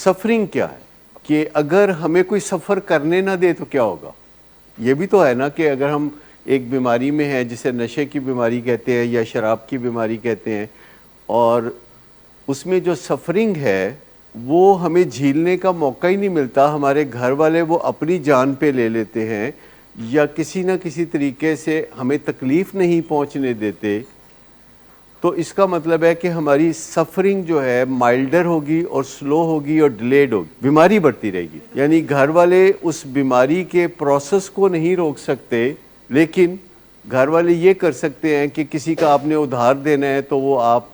Suffering क्या है, कि अगर हमें कोई सफ़र करने ना दे तो क्या होगा। ये भी तो है ना कि अगर हम एक बीमारी में हैं जिसे नशे की बीमारी कहते हैं या शराब की बीमारी कहते हैं, और उसमें जो सफरिंग है वो हमें झीलने का मौका ही नहीं मिलता, हमारे घर वाले वो अपनी जान पे ले लेते हैं या किसी ना किसी तरीके से हमें तकलीफ़ नहीं पहुंचने देते, तो इसका मतलब है कि हमारी सफरिंग जो है माइल्डर होगी और स्लो होगी और डिलेड होगी, बीमारी बढ़ती रहेगी। यानी घर वाले उस बीमारी के प्रोसेस को नहीं रोक सकते, लेकिन घर वाले ये कर सकते हैं कि किसी का आपने उधार देना है तो वो आप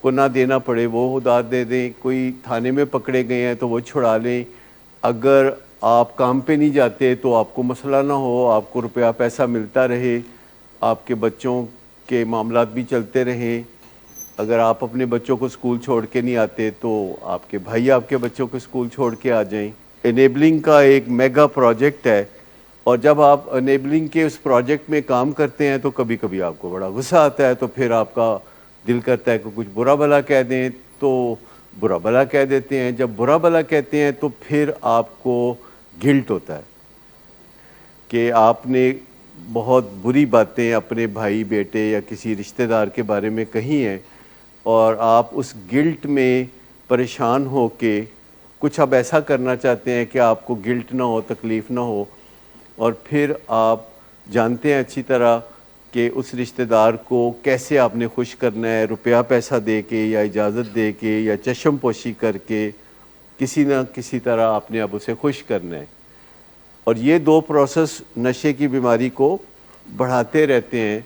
को ना देना पड़े, वो उधार दे दें। कोई थाने में पकड़े गए हैं तो वो छुड़ा लें। अगर आप काम पे नहीं जाते तो आपको मसला ना हो, आपको रुपया पैसा मिलता रहे, आपके बच्चों के मामलात भी चलते रहें। अगर आप अपने बच्चों को स्कूल छोड़ के नहीं आते तो आपके भाई आपके बच्चों को स्कूल छोड़ के आ जाएं। इनेबलिंग का एक मेगा प्रोजेक्ट है, और जब आप इनेबलिंग के उस प्रोजेक्ट में काम करते हैं तो कभी कभी आपको बड़ा गुस्सा आता है, तो फिर आपका दिल करता है कि कुछ बुरा भला कह दें, तो बुरा भला कह देते हैं। जब बुरा भला कहते हैं तो फिर आपको गिल्ट होता है कि आपने बहुत बुरी बातें अपने भाई बेटे या किसी रिश्तेदार के बारे में कही हैं, और आप उस गिल्ट में परेशान हो के कुछ अब ऐसा करना चाहते हैं कि आपको गिल्ट ना हो, तकलीफ़ ना हो, और फिर आप जानते हैं अच्छी तरह कि उस रिश्तेदार को कैसे आपने खुश करना है, रुपया पैसा दे के या इजाज़त दे के या चश्म पोशी करके किसी न किसी तरह आपने अब उसे खुश करना है। और ये दो प्रोसेस नशे की बीमारी को बढ़ाते रहते हैं,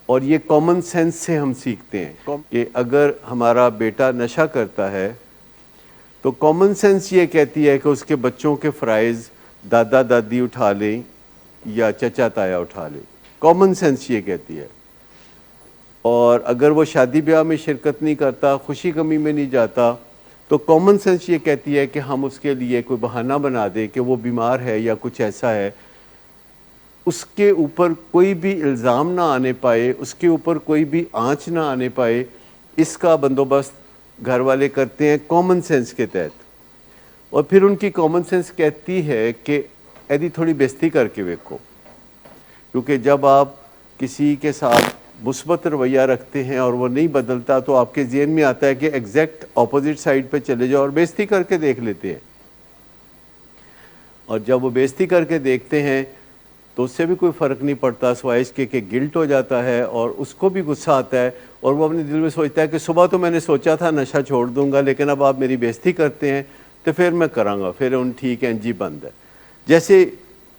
और ये कॉमन सेंस से हम सीखते हैं कि अगर हमारा बेटा नशा करता है तो कॉमन सेंस ये कहती है कि उसके बच्चों के फ़राइज़ दादा दादी उठा लें या चचा ताया उठा लें, कॉमन सेंस ये कहती है। और अगर वो शादी ब्याह में शिरकत नहीं करता, खुशी गमी में नहीं जाता, तो कॉमन सेंस ये कहती है कि हम उसके लिए कोई बहाना बना दें कि वो बीमार है या कुछ ऐसा है, उसके ऊपर कोई भी इल्ज़ाम ना आने पाए, उसके ऊपर कोई भी आंच ना आने पाए, इसका बंदोबस्त घर वाले करते हैं कॉमन सेंस के तहत। और फिर उनकी कॉमन सेंस कहती है कि यदि थोड़ी बेइज्जती करके देखो, क्योंकि जब आप किसी के साथ मुस्बत रवैया रखते हैं और वो नहीं बदलता तो आपके ज़हन में आता है कि एग्जैक्ट अपोजिट साइड पे चले जाओ और बेइज्जती करके देख लेते हैं। और जब वो बेइज्जती करके देखते हैं तो उससे भी कोई फ़र्क नहीं पड़ता, सिवाय इसके कि गिल्ट हो जाता है और उसको भी गुस्सा आता है, और वो अपने दिल में सोचता है कि सुबह तो मैंने सोचा था नशा छोड़ दूंगा, लेकिन अब आप मेरी बेइज्जती करते हैं तो फिर मैं करांगा, फिर उन ठीक है जी बंद है। जैसे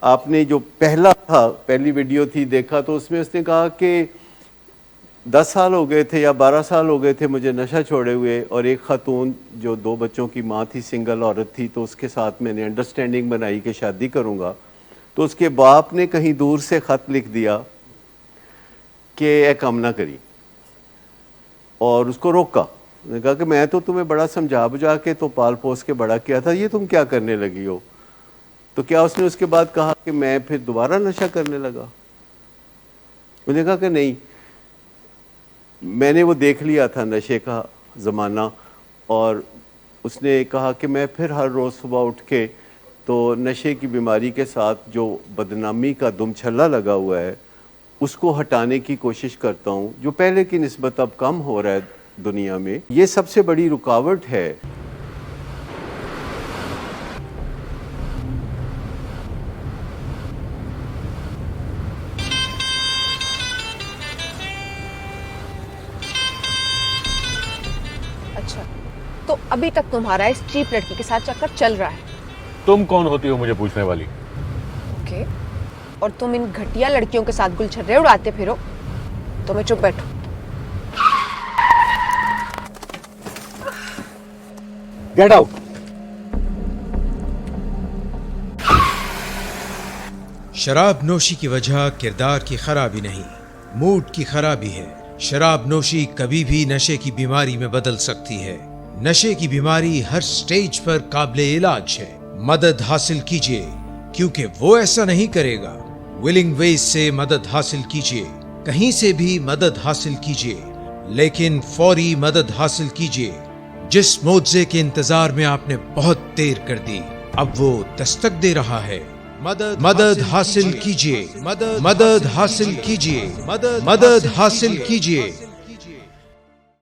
आपने जो पहली वीडियो थी देखा, तो उसमें उसने कहा कि 10 साल हो गए थे या 12 साल हो गए थे मुझे नशा छोड़े हुए, और एक खातून जो 2 बच्चों की माँ थी, सिंगल औरत थी, तो उसके साथ मैंने अंडरस्टैंडिंग बनाई कि शादी करूँगा। तो उसके बाप ने कहीं दूर से ख़त लिख दिया कि ये काम ना करी, और उसको रोका। उसने कहा कि मैं तो तुम्हें बड़ा समझा बुझा के तो पाल पोस के बड़ा किया था, ये तुम क्या करने लगी हो। तो क्या उसने उसके बाद कहा कि मैं फिर दोबारा नशा करने लगा। उसने कहा कि नहीं, मैंने वो देख लिया था नशे का ज़माना, और उसने कहा कि मैं फिर हर रोज़ सुबह उठ के तो नशे की बीमारी के साथ जो बदनामी का दुमछल्ला लगा हुआ है उसको हटाने की कोशिश करता हूँ, जो पहले की निस्बत अब कम हो रहा है दुनिया में। ये सबसे बड़ी रुकावट है। अच्छा, तो अभी तक तुम्हारा इस चीप लड़की के साथ चक्कर चल रहा है? तुम कौन होती हो मुझे पूछने वाली? ओके, और तुम इन घटिया लड़कियों के साथ गुलछर्रे उड़ाते फिरो, तो मैं चुप बैठूं? Get out. शराब नोशी की वजह किरदार की खराबी नहीं, मूड की खराबी है। शराब नोशी कभी भी नशे की बीमारी में बदल सकती है। नशे की बीमारी हर स्टेज पर काबिले इलाज है। मदद हासिल कीजिए, क्योंकि वो ऐसा नहीं करेगा। विलिंग वेज से मदद हासिल कीजिए, कहीं से भी मदद हासिल कीजिए, लेकिन फौरी मदद हासिल कीजिए। जिस मुआवजे के इंतजार में आपने बहुत देर कर दी, अब वो दस्तक दे रहा है। मदद हासिल कीजिए, मदद हासिल कीजिए, मदद हासिल कीजिए।